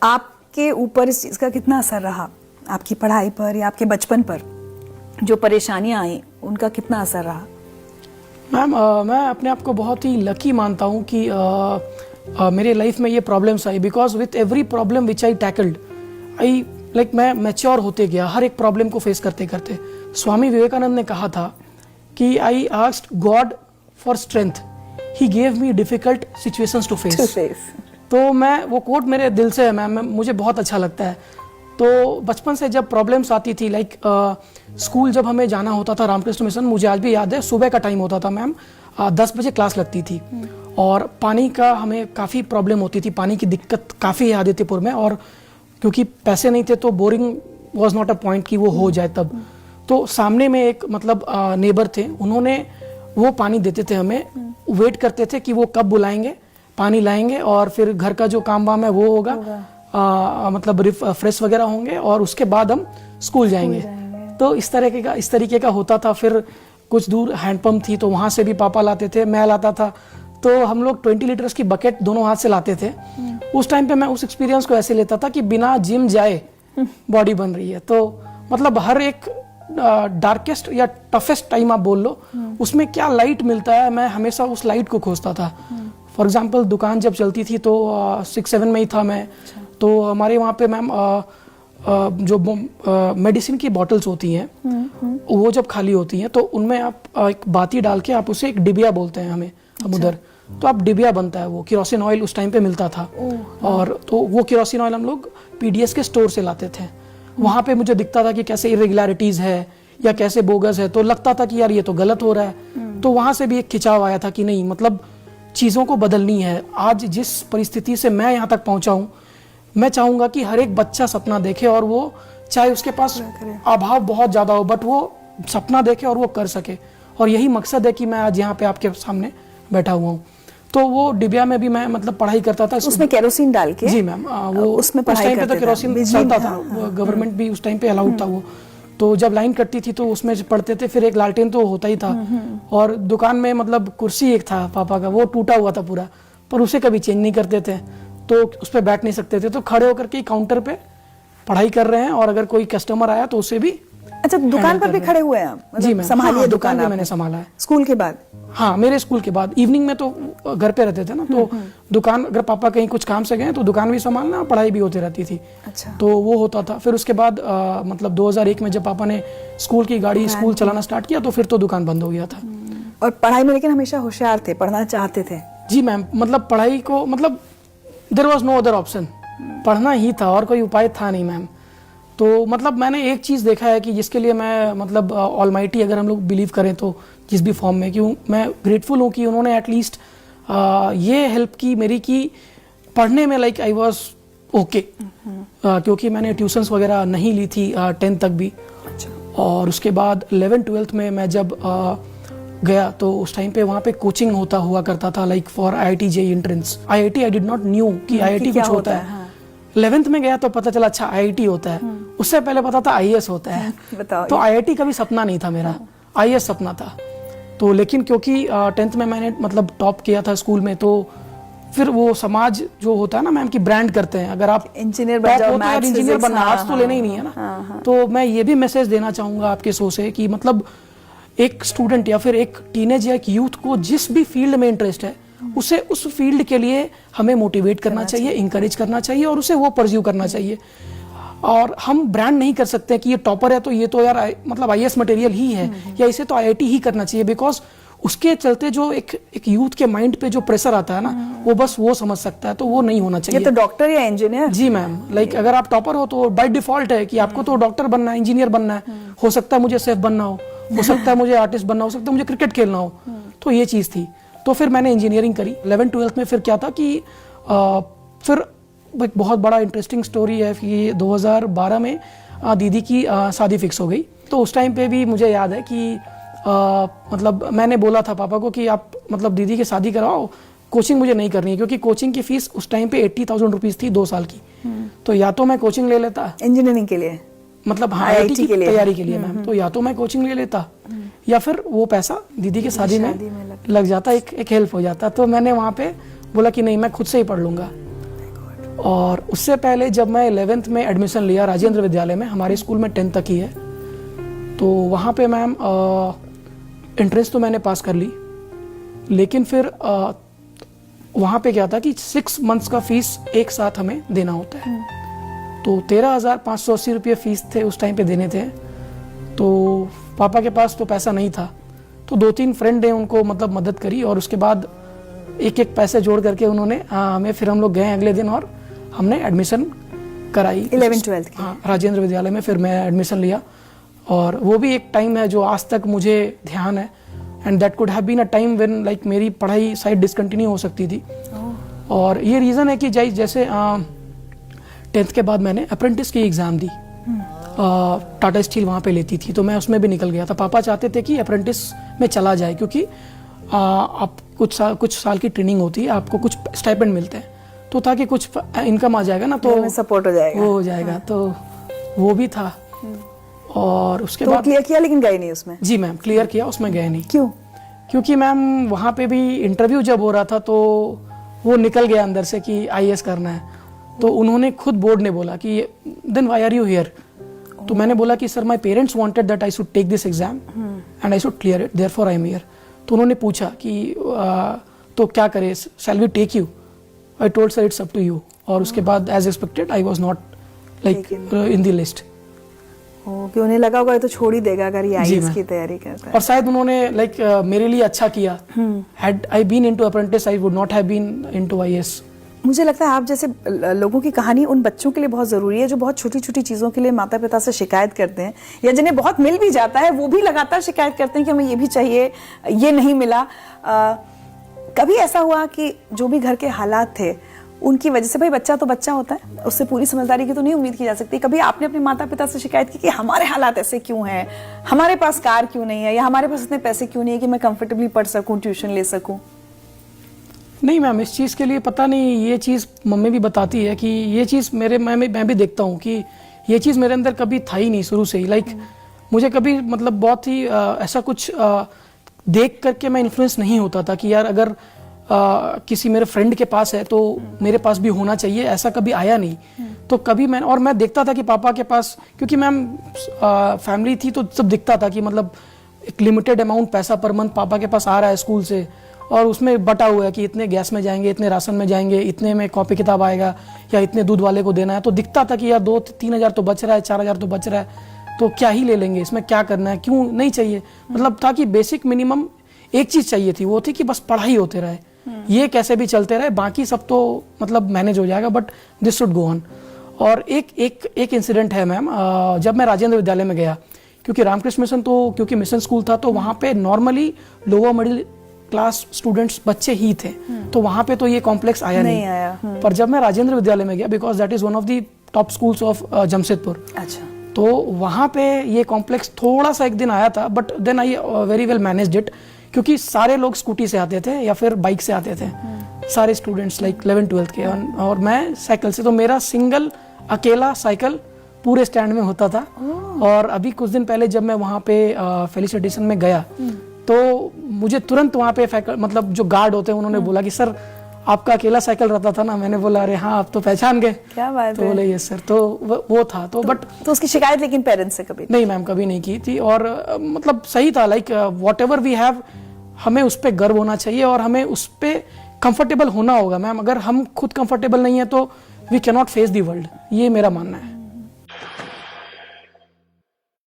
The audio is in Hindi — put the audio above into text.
आपके ऊपर इस चीज़ का कितना असर रहा, आपकी पढ़ाई पर या आपके बचपन पर जो परेशानियां आई उनका कितना असर रहा? मैम मैं अपने आप को बहुत ही लकी मानता हूँ कि मेरे लाइफ में ये प्रॉब्लम्स आई, because with every problem which I tackled I मैं मैच्योर होते गया हर एक प्रॉब्लम को फेस करते करते। स्वामी विवेकानंद ने कहा था कि I asked God for strength, he gave me difficult situations to face. तो मैं वो कोट मेरे दिल से है मैम, मुझे बहुत अच्छा लगता है। तो बचपन से जब प्रॉब्लम्स आती थी स्कूल जब हमें जाना होता था रामकृष्ण मिशन, मुझे आज भी याद है सुबह का टाइम होता था मैम, 10 बजे क्लास लगती थी और पानी का हमें काफ़ी प्रॉब्लम होती थी, पानी की दिक्कत काफ़ी है आदित्यपुर में, और क्योंकि पैसे नहीं थे तो boring was not a point कि वो हो जाए तब। तो सामने में एक नेबर थे, उन्होंने वो पानी देते थे हमें, वेट करते थे कि वो कब बुलाएंगे, पानी लाएंगे और फिर घर का जो काम वाम है वो होगा, फ्रेश वगैरह होंगे और उसके बाद हम स्कूल जाएंगे। तो इस तरीके का होता था। फिर कुछ दूर हैंडपंप थी तो वहाँ से भी पापा लाते थे, मैं लाता था, तो हम लोग 20 लीटर्स की बकेट दोनों हाथ से लाते थे। उस टाइम पे मैं उस एक्सपीरियंस को ऐसे लेता था कि बिना जिम जाए बॉडी बन रही है। तो हर एक डार्केस्ट या टफेस्ट टाइम आप बोल लो, उसमें क्या लाइट मिलता है, मैं हमेशा उस लाइट को खोजता था। फॉर एग्जाम्पल दुकान जब चलती थी तो 6-7 में ही था मैं, तो हमारे वहाँ पे मैम जो मेडिसिन की बॉटल्स होती हैं वो जब खाली होती हैं तो उनमें आप एक बाती डाल के आप उसे एक डिबिया बोलते हैं हम उधर, तो आप डिबिया बनता है, वो केरोसिन ऑयल उस टाइम पे मिलता था। और तो वो केरोसिन ऑयल हम लोग पीडीएस के स्टोर से लाते थे। वहाँ पे मुझे दिखता था कि कैसे इरेगुलरिटीज है या कैसे बोगस है, तो लगता था कि यार ये तो गलत हो रहा है। तो वहाँ से भी एक खिंचाव आया था कि नहीं, चीज़ों को बदलनी है। आज जिस परिस्थिति से मैं यहाँ तक पहुँचा हूँ, मैं चाहूँगा कि हर एक बच्चा सपना देखे और वो चाहे उसके पास अभाव बहुत ज़्यादा हो बट वो सपना देखे और वो कर सके, और यही मकसद है कि मैं आज यहाँ पे आपके सामने बैठा हुआ हूँ। तो वो डिबिया में भी मैं पढ़ाई करता था, उसमें केरोसिन डाल के। जी मैम, वो उसमें उस टाइम पे तो केरोसिन चलता था, गवर्नमेंट भी उस टाइम पे अलाउड था वो। तो जब लाइन कटती थी तो उसमें पढ़ते थे, फिर एक लालटेन तो होता ही था, और दुकान में कुर्सी एक था पापा का, वो टूटा हुआ था पूरा, पर उसे कभी चेंज नहीं करते थे, तो उस पर बैठ नहीं सकते थे, तो खड़े होकर के काउंटर पे पढ़ाई कर रहे हैं, और अगर कोई कस्टमर आया तो उसे भी। अच्छा, दुकान पर भी खड़े हुए हैं? जी मैम, संभालिए दुकान पे मैंने संभाला है। स्कूल के बाद? हाँ, मेरे स्कूल के बाद इवनिंग में तो घर पे रहते थे ना, तो दुकान अगर पापा कहीं कुछ काम से गए तो दुकान भी संभालना, पढ़ाई भी होती रहती थी। अच्छा। तो वो होता था। फिर उसके बाद 2001 में जब पापा ने स्कूल की गाड़ी स्कूल चलाना स्टार्ट किया तो फिर तो दुकान बंद हो गया था। और पढ़ाई में लेकिन हमेशा होशियार थे, पढ़ना चाहते थे? जी मैम, पढ़ाई को there was no other option, पढ़ना ही था और कोई उपाय था नहीं मैम। तो मैंने एक चीज़ देखा है कि जिसके लिए मैं ऑलमाइटी अगर हम लोग बिलीव करें तो जिस भी फॉर्म में, क्यों मैं ग्रेटफुल हूँ कि उन्होंने एटलीस्ट ये हेल्प की मेरी कि पढ़ने में आई वाज ओके, क्योंकि मैंने ट्यूशन्स वगैरह नहीं ली थी 10th तक भी। अच्छा। और उसके बाद 11th-12th में मैं जब गया तो उस टाइम पे वहाँ पे कोचिंग हुआ करता था for IIT JEE entrance. IIT I did not new कि IIT कुछ होता है। 11th में गया तो पता चला अच्छा IIT होता है, उससे पहले पता था IAS होता है। तो IIT का भी सपना नहीं था मेरा, IAS सपना था। तो लेकिन क्योंकि 10th में मैंने टॉप किया था स्कूल में, तो फिर वो समाज जो होता है ना मैम कि ब्रांड करते हैं, अगर आप इंजीनियर बन जाओ, इंजीनियर बनना, आर्ट्स तो लेना ही नहीं है ना। तो मैं ये भी मैसेज देना चाहूंगा आपके शो से कि एक स्टूडेंट या फिर एक टीनेज या एक यूथ को जिस भी फील्ड में इंटरेस्ट है उसे उस फील्ड के लिए हमें मोटिवेट करना चाहिए, इंकरेज करना चाहिए और उसे वो परस्यू करना चाहिए। और हम ब्रांड नहीं कर सकते कि ये टॉपर है तो ये तो यार IAS मटेरियल ही है या इसे तो IIT ही करना चाहिए, बिकॉज उसके चलते जो एक यूथ के माइंड पे जो प्रेशर आता है ना, वो बस वो समझ सकता है, तो वो नहीं होना चाहिए। ये तो डॉक्टर या इंजीनियर? जी मैम, अगर आप टॉपर हो तो बाय डिफॉल्ट है कि आपको तो डॉक्टर बनना है, इंजीनियर बनना है, हो सकता है मुझे शेफ बनना हो सकता है मुझे आर्टिस्ट बनना हो सकता है मुझे क्रिकेट खेलना हो, तो ये चीज़ थी। तो फिर मैंने इंजीनियरिंग करी। 11th-12th में फिर क्या था कि फिर एक बहुत बड़ा इंटरेस्टिंग स्टोरी है कि 2012 में दीदी की शादी फिक्स हो गई। तो उस टाइम पे भी मुझे याद है कि मैंने बोला था पापा को कि आप दीदी की शादी करवाओ, कोचिंग मुझे नहीं करनी है, क्योंकि कोचिंग की फीस उस टाइम पे 80,000 रुपीज़ थी 2 साल की। तो या तो मैं कोचिंग ले लेता इंजीनियरिंग के लिए, हाँ IIT की तैयारी के लिए मैम, तो या तो मैं कोचिंग ले लेता या फिर वो पैसा दीदी की शादी में लग जाता, एक हेल्प हो जाता। तो मैंने वहाँ पे बोला कि नहीं, मैं खुद से ही पढ़ लूंगा। और उससे पहले जब मैं 11th में एडमिशन लिया राजेंद्र विद्यालय में, हमारे स्कूल में 10th तक ही है, तो वहाँ पे मैम एंट्रेंस तो मैंने पास कर ली, लेकिन फिर वहाँ पे क्या था कि 6 months का फीस एक साथ हमें देना होता है। तो 13,580 रुपये फीस थे उस टाइम पे देने थे। तो पापा के पास तो पैसा नहीं था, तो 2-3 फ्रेंड ने उनको मतलब मदद करी, और उसके बाद एक एक पैसे जोड़ करके उन्होंने हमें, फिर हम लोग गए अगले दिन और हमने एडमिशन कराई 11th-12th की। हाँ, राजेंद्र विद्यालय में फिर मैं एडमिशन लिया। और वो भी एक टाइम है जो आज तक मुझे ध्यान है, and that could have been a time when like मेरी पढ़ाई शायद डिसकंटिन्यू हो सकती थी। और ये रीज़न है कि जैसे 10th के बाद मैंने अप्रेंटिस की एग्ज़ाम दी, टाटा स्टील वहाँ पे लेती थी, तो मैं उसमें भी निकल गया था। पापा चाहते थे कि अप्रेंटिस में चला जाए, क्योंकि आप कुछ साल की ट्रेनिंग होती है, आपको कुछ स्टाइपेंड मिलते हैं, तो ताकि कुछ इनकम आ जाएगा ना, तो सपोर्ट हो जाएगा, वो हो जाएगा। तो वो भी था। और उसके बाद क्लियर किया, लेकिन गए नहीं उसमें? जी मैम, क्लियर किया, उसमें गए नहीं। क्यों? क्योंकि मैम वहाँ पे भी इंटरव्यू जब हो रहा था तो वो निकल गया अंदर से कि IAS करना है, तो उन्होंने खुद बोर्ड ने बोला कि then why are you here. तो मैंने बोला कि sir my parents wanted that I should take this exam and I should clear it, therefore I am here. तो उन्होंने पूछा कि तो क्या करे, shall we take you? I told sir it's up to you. और उसके बाद as expected I was not like in the list. कि उन्हें लगा होगा ये तो छोड़ ही देगा अगर ये IAS की तैयारी करता है। और शायद उन्होंने लाइक मेरे लिए अच्छा किया। Had I been into apprentice I would not have been into IAS। मुझे लगता है आप जैसे लोगों की कहानी उन बच्चों के लिए बहुत ज़रूरी है जो बहुत छोटी छोटी चीज़ों के लिए माता पिता से शिकायत करते हैं, या जिन्हें बहुत मिल भी जाता है वो भी लगातार शिकायत करते हैं कि हमें ये भी चाहिए, ये नहीं मिला। कभी ऐसा हुआ कि जो भी घर के हालात थे उनकी वजह से, भाई बच्चा तो बच्चा होता है, उससे पूरी समझदारी की तो नहीं उम्मीद की जा सकती, कभी आपने अपने माता पिता से शिकायत की कि हमारे हालात ऐसे क्यों हैं, हमारे पास कार क्यों नहीं है, या हमारे पास इतने पैसे क्यों नहीं है कि मैं कंफर्टेबली पढ़ सकूं, ट्यूशन ले सकूं? नहीं मैम, इस चीज़ के लिए पता नहीं, ये चीज़ मम्मी भी बताती है कि ये चीज़ मैं भी देखता हूँ कि ये चीज़ मेरे अंदर कभी था ही नहीं शुरू से ही। लाइक मुझे कभी मतलब बहुत ही ऐसा कुछ देख करके मैं इन्फ्लुएंस नहीं होता था कि यार अगर किसी मेरे फ्रेंड के पास है तो मेरे पास भी होना चाहिए, ऐसा कभी आया नहीं। तो कभी मैं देखता था कि पापा के पास, क्योंकि मैम फैमिली थी तो सब दिखता था कि मतलब एक लिमिटेड अमाउंट पैसा पर मंथ पापा के पास आ रहा है स्कूल से, और उसमें बटा हुआ है कि इतने गैस में जाएंगे, इतने राशन में जाएंगे, इतने में कॉपी किताब आएगा, या इतने दूध वाले को देना है। तो दिखता था कि यार 2-3 हज़ार तो बच रहा है, 4 हज़ार तो बच रहा है, तो क्या ही ले लेंगे, इसमें क्या करना है, क्यों नहीं चाहिए। मतलब था कि बेसिक मिनिमम एक चीज़ चाहिए थी, वो थी कि बस पढ़ाई होते रहे, ये कैसे भी चलते रहे, बाकी सब तो मतलब मैनेज हो जाएगा, but this should go on. और एक इंसिडेंट है मैम, जब मैं राजेंद्र विद्यालय में गया, क्योंकि रामकृष्ण मिशन तो क्योंकि मिशन स्कूल था, तो वहाँ पे normally lower middle class students बच्चे ही थे, तो वहाँ पे तो ये कॉम्प्लेक्स आया नहीं। पर जब मैं राजेंद्र विद्यालय में गया, because that is one of the top schools of Jamshedpur, अच्छा, तो वहाँ पे ये कॉम्प्लेक्स थोड़ा सा एक दिन आया था, but then I very well managed it, क्योंकि सारे लोग स्कूटी से आते थे या फिर बाइक से आते थे, सारे स्टूडेंट्स लाइक 11th-12th के, और मैं साइकिल से, तो मेरा सिंगल अकेला साइकिल पूरे स्टैंड में होता था। और अभी कुछ दिन पहले जब मैं वहाँ पे फेलिसिटेशन में गया, तो मुझे तुरंत वहाँ पे मतलब जो गार्ड होते हैं उन्होंने बोला कि सर आपका अकेला साइकिल रहता था ना। मैंने बोला अरे हाँ, आप तो पहचान गए। क्या बात तो बोले यस सर। तो वो था तो बट तो उसकी शिकायत लेकिन पेरेंट्स से कभी नहीं मैम, कभी नहीं की थी। और मतलब सही था, like whatever we have, हमें उस पर गर्व होना चाहिए और हमें उस पर कंफर्टेबल होना होगा मैम। अगर हम खुद कंफर्टेबल नहीं है तो we can not face the world, ये मेरा मानना है।